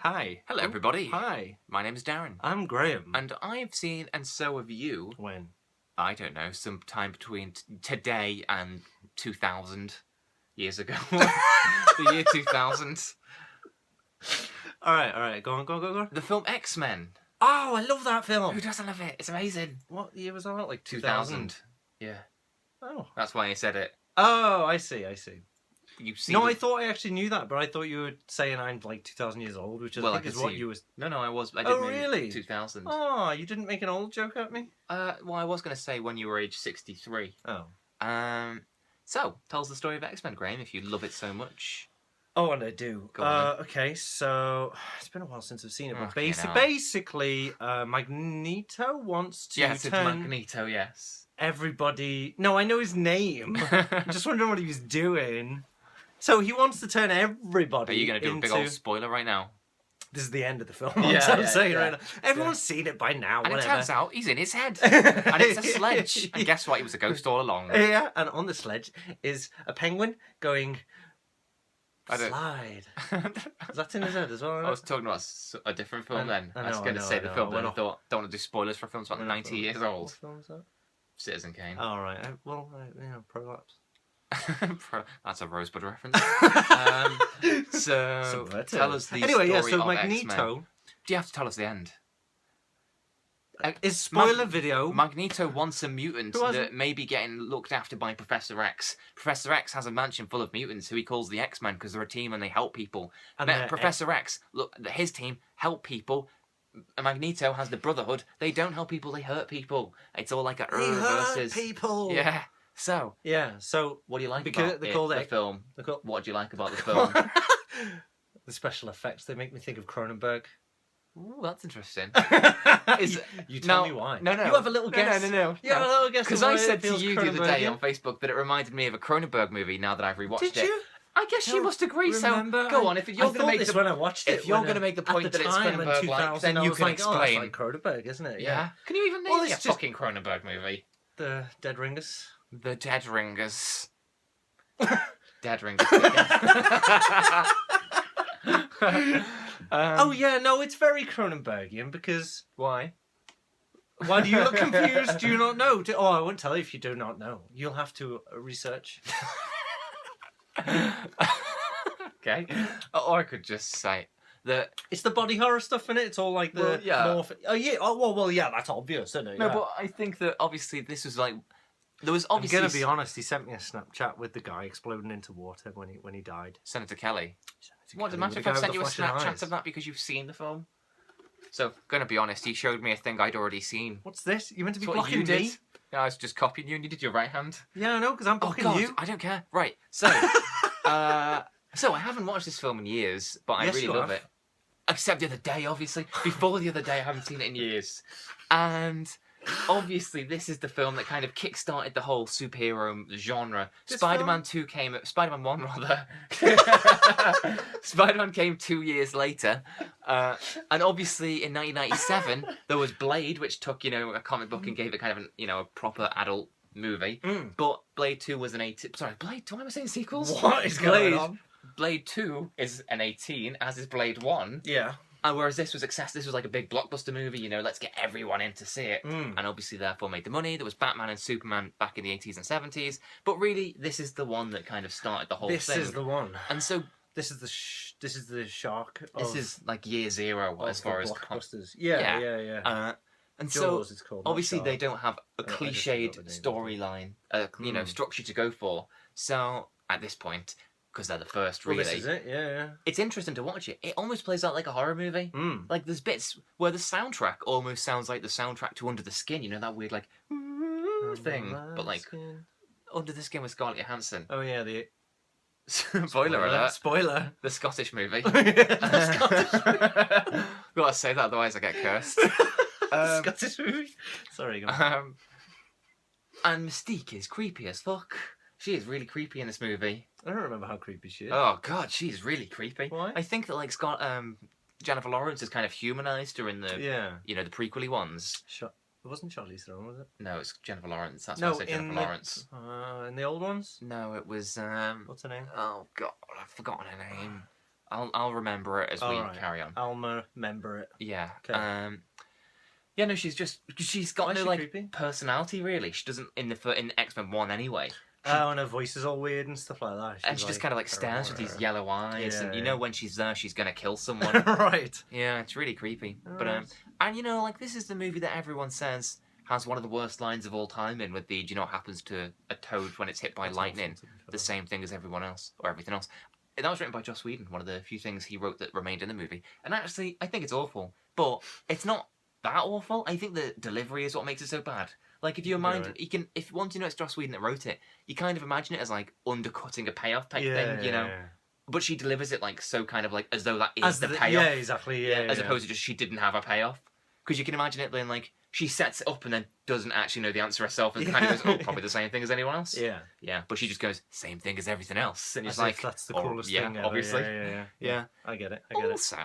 Hi. Hello, everybody. Hi. My name is Darren. I'm Graham. And I've seen, and so have you, When? I don't know, sometime between today and 2000 years ago. The year 2000. Alright. Go on. The film X-Men. Oh, I love that film. Who doesn't love it? It's amazing. What year was that? Like 2000. Yeah. Oh. That's why I said it. Oh, I see. You've seen No, I thought I actually knew that, but I thought you were saying I'm like 2,000 years old, which I think is what you was... No, I was. I Oh, did really? 2000. Oh, you didn't make an old joke at me? Well, I was going to say when you were age 63. Oh. So, tell us the story of X-Men, Graham, if you love it so much. Oh, and I do. Go on, okay, so it's been a while since I've seen it, but Okay, now. basically, Magneto wants to Yes, turn it's Magneto, yes. everybody... No, I know his name. I'm just wondering what he was doing. So he wants to turn everybody Are you going to do a big old spoiler right now? This is the end of the film. Yeah, I'm saying right now. Everyone's Yeah. seen it by now. And whatever. it turns out he's in his head. And it's a sledge. And guess what? He was a ghost all along. Yeah, and on the sledge is a penguin going... I don't- Slide. That's in his head as well. I was talking about a different film then. I was know, going to say the film, but I Well, thought, don't want to do spoilers for films about 90 years What old. film is that? Citizen Kane. Oh, right. Prolapse. That's a Rosebud reference. So, Subverted. tell us the Anyway, story so of Magneto... X-Men. Do you have to tell us the end? Is spoiler video... Magneto wants a mutant Who has that it? may be getting looked after by Professor X. Professor X has a mansion full of mutants who he calls the X-Men because they're a team and they help people. And Professor X, look, his team help people. Magneto has the Brotherhood. They don't help people, they hurt people. It's all like a They hurt versus people. Yeah. So, Yeah, so... what do you like Because about they call the it- film? they call- What do you like about the film? The special effects, they make me think of Cronenberg. Ooh, that's interesting. You tell me why. No. You have a little guess. No. You have a little guess. Because of I why it said to feels you the other day Cronenbergian. on Facebook that it reminded me of a Cronenberg movie now that I've rewatched it. Did you? I guess you must agree, Remember? so go on. If you're going to make this the when I watched it. if you're going to make the point that it's Cronenberg-like, then you can Oh, explain. that's like Cronenberg, isn't it? Yeah. Can you even name Well, a it's just- fucking Cronenberg movie? The Dead Ringers. The Dead Ringers. Dead Ringers. Oh yeah, no, it's very Cronenbergian because Why? why do you look confused? Do you not know? Oh, I won't tell you if you do not know. You'll have to research. Okay. Or I could just say that. It's the body horror stuff in it. It's all like the Well, yeah. Oh yeah. Oh well, yeah. That's obvious, isn't it? No, Yeah. but I think that obviously this was like there was I'm obviously. gonna be honest. He sent me a Snapchat with the guy exploding into water when he died. Senator Kelly. What, does it With matter the if guy I've with sent the you a flashing Snapchat eyes. of that because you've seen the film? So, gonna be honest, he showed me a thing I'd already seen. What's this? You meant to be That's what blocking you did. me? Yeah, I was just copying you and you did your right hand. Yeah, I know, because I'm Oh, blocking God, you. I don't care. Right, so... so, I haven't watched this film in years, but I Yes, really you love have. it. Except the other day, obviously. Before the other day, I haven't seen it in years. And... obviously, this is the film that kind of kick-started the whole superhero genre. This Spider-Man 2 came... Spider-Man 1, rather. Spider-Man came 2 years later. And obviously, in 1997, there was Blade, which took, a comic book and gave it kind of a proper adult movie. But Blade 2 was an 18... Sorry, Blade 2? Why am I saying sequels? What is going on? Blade 2 is an 18, as is Blade 1. Yeah. And whereas this was like a big blockbuster movie, let's get everyone in to see it. And obviously therefore made the money. There was Batman and Superman back in the 80s and 70s. But really, this is the one that kind of started the whole thing. This is the one. And so... This is the shark. This is like year zero as far as... blockbusters. Yeah. And Jaws, so, it's called, not obviously Shark. they don't have a I just cliched forgot the name. storyline, structure to go for. So, at this point... because they're the first, really. Well, this is it, yeah. It's interesting to watch it. It almost plays out like a horror movie. Like, there's bits where the soundtrack almost sounds like the soundtrack to Under the Skin, that weird, like, thing. But, like, Under the Skin with Scarlett Johansson. Oh, yeah, the... Spoiler alert. Spoiler. The Scottish movie. The Scottish Gotta say that, otherwise I get cursed. Scottish movie? Sorry, go on. And Mystique is creepy as fuck. She is really creepy in this movie. I don't remember how creepy she is. Oh god, she's really creepy. Why? I think that like Jennifer Lawrence has kind of humanised her in the the prequely ones. It wasn't Charlize Theron, was it? No, it's Jennifer Lawrence. That's why I said Jennifer Lawrence. In the old ones? No, it was What's her name? oh god, I've forgotten her name. I'll remember it as we carry on. I'll remember it. Yeah. Okay. Yeah, no, she's got Why is no she like creepy? personality really. She doesn't in X-Men 1 anyway. And her voice is all weird and stuff like that. And she just kind of like stares with these yellow eyes, and you know when she's there, she's gonna kill someone. Right. Yeah, it's really creepy. But Right. and you know, like this is the movie that everyone says has one of the worst lines of all time in with the do you know what happens to a toad when it's hit by lightning? The same thing as everyone else or everything else. That was written by Joss Whedon, one of the few things he wrote that remained in the movie. And actually, I think it's awful, but it's not that awful. I think the delivery is what makes it so bad. Like if you mind, if once you know it's Joss Whedon that wrote it, you kind of imagine it as like undercutting a payoff type thing, you know. But she delivers it like so kind of like as though that is the payoff. Yeah, exactly. Yeah, as opposed to just she didn't have a payoff. Because you can imagine it being like she sets it up and then doesn't actually know the answer herself and kind of goes, oh, probably the same thing as anyone else. Yeah. Yeah, but she just goes, same thing as everything else. And it's like, like, that's the coolest thing ever. Obviously. Yeah. I get it. Also,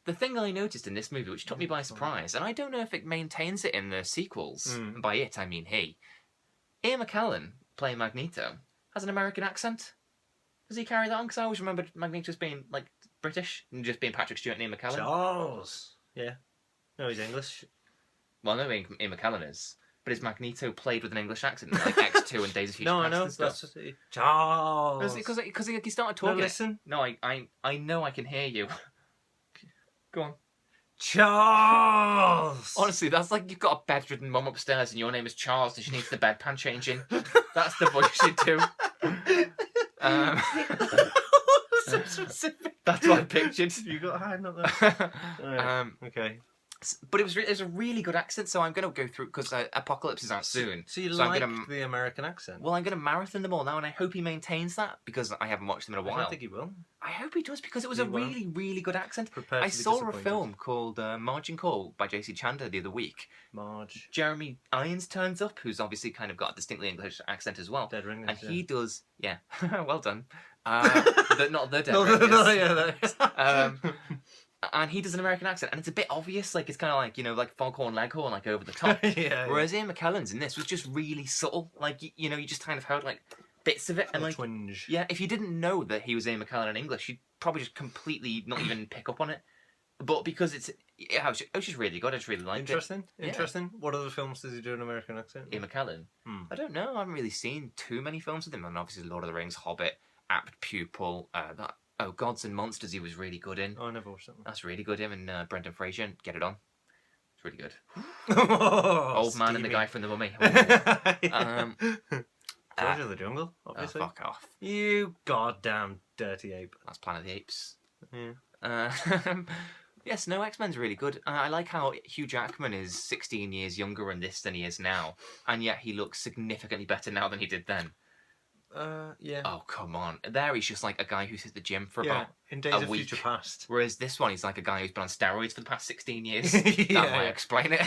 the thing I noticed in this movie, which took me by surprise, and I don't know if it maintains it in the sequels, and by it I mean he, Ian McKellen, playing Magneto, has an American accent. Does he carry that on? Because I always remembered Magneto as being, like, British, and just being Patrick Stewart and Ian McKellen. Charles! Yeah. No, he's English. Well, no, Ian McKellen is. But is Magneto played with an English accent, like X2 and Days of Future No, I Past know. and stuff? That's just it. Charles! Because he started talking. No, listen. No, I know I can hear you. Go on. Charles! Honestly, that's like you've got a bedridden mum upstairs and your name is Charles and she needs the bedpan changing. That's the voice you do. So specific. That's what I pictured. You got a hand up there. Right. Okay. But it was a really good accent, so I'm going to go through because Apocalypse is out soon. So you so like the American accent? Well, I'm going to marathon them all now, and I hope he maintains that because I haven't watched them in a while. I don't think he will. I hope he does because it was a really, really good accent. Prepare I to be saw a disappointed. film called Margin Call by J.C. Chandler the other week. Marge. Jeremy Irons turns up, who's obviously kind of got a distinctly English accent as well. Dead Ringers, and yeah. he does, well done. Not the Dead No, Ringers. yeah. And he does an American accent, and it's a bit obvious, like it's kind of like, you know, like Foghorn Leghorn, like over the top. Whereas Ian McKellen's in this was just really subtle, like, you know, you just kind of heard like bits of it. And like, twinge. Yeah, if you didn't know that he was Ian McKellen in English, you'd probably just completely not even pick up on it. But because it was just really good, I just really liked Interesting. it. Interesting. What other films does he do in American accent? Ian McKellen? I don't know, I haven't really seen too many films with him, and obviously Lord of the Rings, Hobbit, Apt Pupil, Gods and Monsters he was really good in. Oh, I never watched that one. That's really good, him and Brendan Fraser. Get it on. It's really good. Old Man and the Guy from The Mummy. George of the Jungle, obviously. Fuck off. You goddamn dirty ape. That's Planet of the Apes. Yeah. Yes, no, X-Men's really good. I like how Hugh Jackman is 16 years younger in this than he is now, and yet he looks significantly better now than he did then. Yeah. Oh, come on. There he's just like a guy who's at the gym for about in Days a of week. Future Past. Whereas this one, he's like a guy who's been on steroids for the past 16 years. Yeah, That might explain it.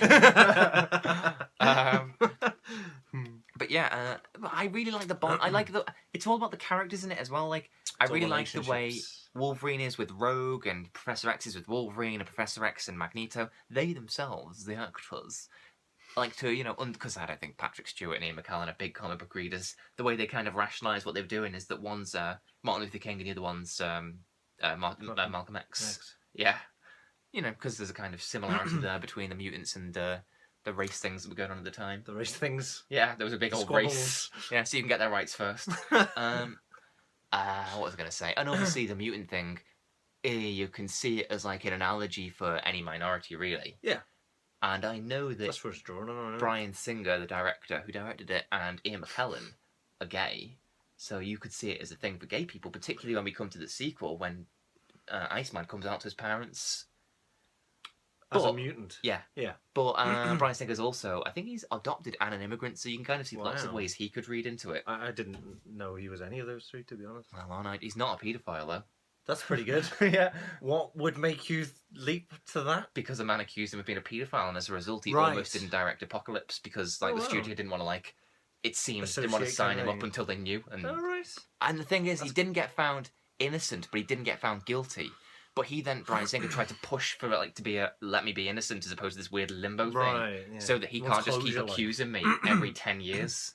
But yeah, I really like the bond. I like it's all about the characters in it as well. Like, I really like the way Wolverine is with Rogue and Professor X is with Wolverine and Professor X and Magneto. They themselves, the actors, like to, you know, because I don't think Patrick Stewart and Ian McKellen are big comic book readers. The way they kind of rationalise what they're doing is that one's Martin Luther King and the other one's Malcolm X. Yeah. You know, because there's a kind of similarity there between the mutants and the race things that were going on at the time. The race things. Yeah, there was a big old race. Yeah, so you can get their rights first. What was I going to say? And obviously the mutant thing, you can see it as like an analogy for any minority, really. Yeah. And I know that That's where it's drawn on. Bryan Singer, the director who directed it, and Ian McKellen are gay. So you could see it as a thing for gay people, particularly when we come to the sequel, when Iceman comes out to his parents. As a mutant. Yeah. Yeah. But Bryan Singer's also, I think he's adopted and an immigrant, so you can kind of see lots of ways he could read into it. I didn't know he was any of those three, to be honest. Well, he's not a paedophile, though. That's pretty good. Yeah. What would make you leap to that? Because a man accused him of being a paedophile, and as a result, he almost didn't direct Apocalypse, because the studio didn't want to, like, it seems, didn't want to sign him up until they knew. And, and the thing is, he didn't get found innocent, but he didn't get found guilty. But Bryan Singer tried to push for it, like, to be let me be innocent as opposed to this weird limbo thing. So that he can't just keep accusing me every 10 years.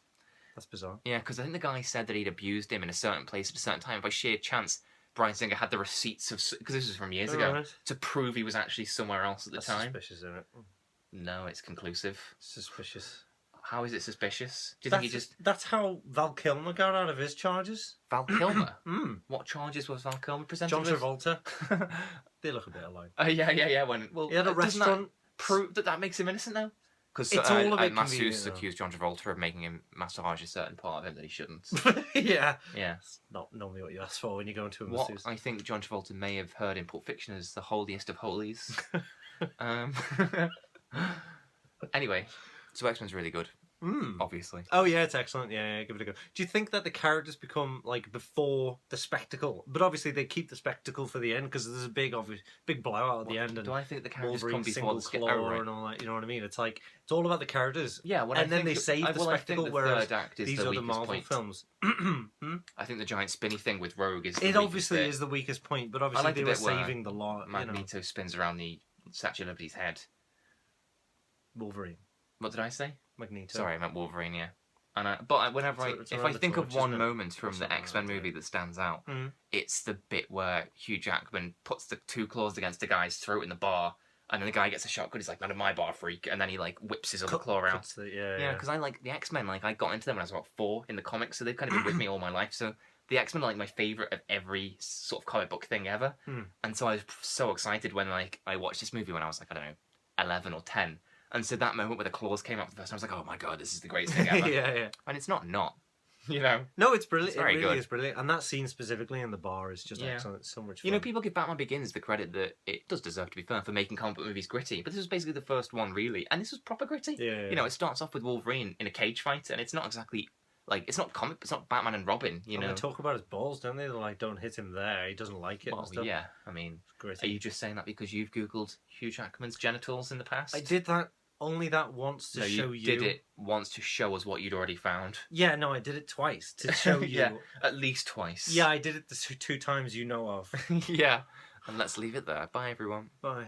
That's bizarre. Yeah, because I think the guy said that he'd abused him in a certain place at a certain time. By sheer chance, Bryan Singer had the receipts of because this was from years ago Right. to prove he was actually somewhere else at the That's time. suspicious, isn't it? No, it's conclusive. Suspicious. How is it suspicious? Do you think he just That's how Val Kilmer got out of his charges. Val Kilmer? Mm. What charges was Val Kilmer presented John with? Travolta. They look a bit alike. Yeah. He had a doesn't restaurant. that prove that makes him innocent though? Because It's all a bit Masseuse convenient, though. accused John Travolta of making him massage a certain part of him that he shouldn't. Yeah. Yeah. That's not normally what you ask for when you go into a What masseuse. I think John Travolta may have heard in Pulp Fiction as the holiest of holies. Anyway, so X-Men's really good, obviously. Oh yeah, it's excellent. Yeah, give it a go. Do you think that the characters become like before the spectacle? But obviously they keep the spectacle for the end because there's a big blowout at the end. And Do I think the characters Wolverine come before the single skit? claw Oh, right. and all that? You know what I mean? It's like it's all about the characters. Yeah, and then they save the spectacle. I think the Whereas third act is these the are the weakest Marvel point. films. I think the giant spinny thing with Rogue is. It obviously is the weakest point, but obviously like they the were bit where saving the lot. Magneto spins around the Statue of Liberty's head. Wolverine, What did I say? Magneto. Sorry, I meant Wolverine. Yeah. And if It's I around the think of torch, one isn't it? moment from the something X-Men like that. movie that stands out, Mm. it's the bit where Hugh Jackman puts the two claws against the guy's throat in the bar, and then the guy gets a shotgun. He's like, "None of my bar, freak!" And then he like whips his other claw out. Yeah, because I like the X-Men. Like I got into them when I was about 4 in the comics, so they've kind of been with me all my life. So the X-Men are like my favorite of every sort of comic book thing ever. And so I was so excited when like I watched this movie when I was like, I don't know, 11 or 10. And so that moment where the claws came out for the first time, I was like, oh my god, this is the greatest thing ever. yeah. And it's not, you know. No, it's brilliant. It's very it really good. is brilliant. And that scene specifically in the bar is just excellent. It's so much fun. You know, people give Batman Begins the credit that it does deserve to be fair for making comic book movies gritty, but this was basically the first one, really. And this was proper gritty. Yeah. You know, it starts off with Wolverine in a cage fight, and it's not exactly, like, it's not Batman and Robin, you know. They talk about his balls, don't they? They're like, don't hit him there. He doesn't like it and Well, stuff. yeah, I mean, Gritty. are you just saying that because you've Googled Hugh Jackman's genitals in the past? I did that only that once to show you. Did it once to show us what you'd already found. Yeah, no, I did it twice to show you. Yeah, at least twice. Yeah, I did it the 2 times you know of. Yeah, and let's leave it there. Bye, everyone. Bye.